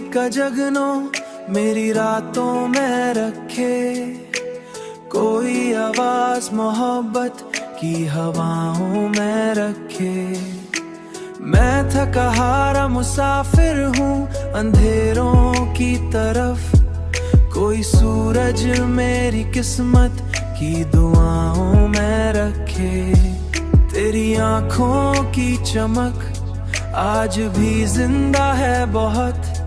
का जगनो मेरी रातों में रखे, कोई आवाज मोहब्बत की हवाओं में रखे। मैं थका हारा मुसाफिर हूँ अंधेरों की तरफ, कोई सूरज मेरी किस्मत की दुआओं में रखे। तेरी आंखों की चमक आज भी जिंदा है बहुत,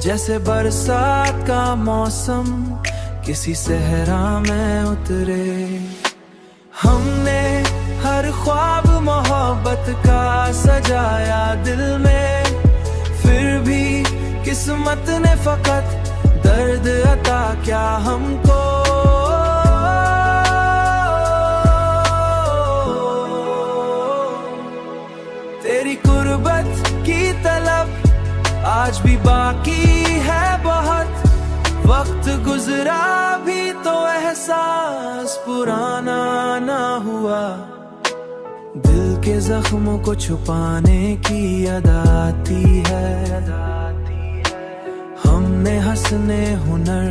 जैसे बरसात का मौसम किसी सहरा में उतरे। हमने हर ख्वाब मोहब्बत का सजाया दिल में, फिर भी किस्मत ने फकत दर्द अता क्या हमको। तेरी कुर्बत की तलब आज भी बाकी है बहुत, वक्त गुजरा भी तो एहसास पुराना ना हुआ। दिल के जख्मों को छुपाने की अदा आती है, हमने हंसने हुनर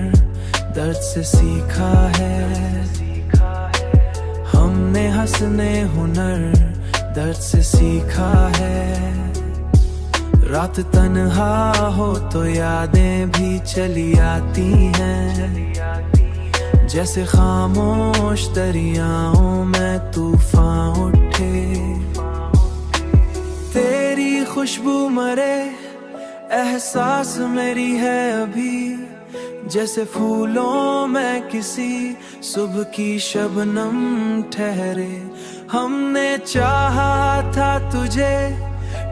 दर्द से सीखा है। हमने हंसने हुनर दर्द से सीखा है। रात तन्हा हो तो यादें भी चली आती हैं, जैसे खामोश दरियाओं में तूफान उठे। तेरी खुशबू मरे एहसास मेरी है अभी, जैसे फूलों में किसी सुबह की शबनम ठहरे। हमने चाहा था तुझे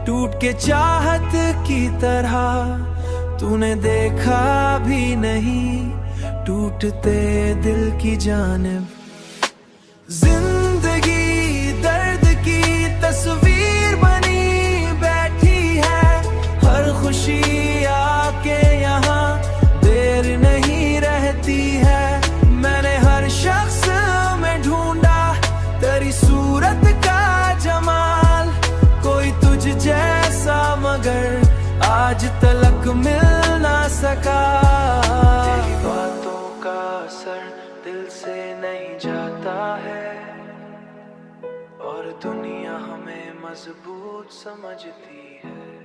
टूट के चाहत की तरह, तूने देखा भी नहीं टूटते दिल की जानिब। जिंदगी दर्द की तस्वीर बनी बैठी है, हर खुशी आके यहाँ देर नहीं रहती है। मैंने हर शख्स में ढूंढा तेरी सूरत का जमाल, कोई तुझ जैसा मगर आज तलक मिल ना सका। तेरी बातों का असर दिल से नहीं जाता है, और दुनिया हमें मजबूत समझती है।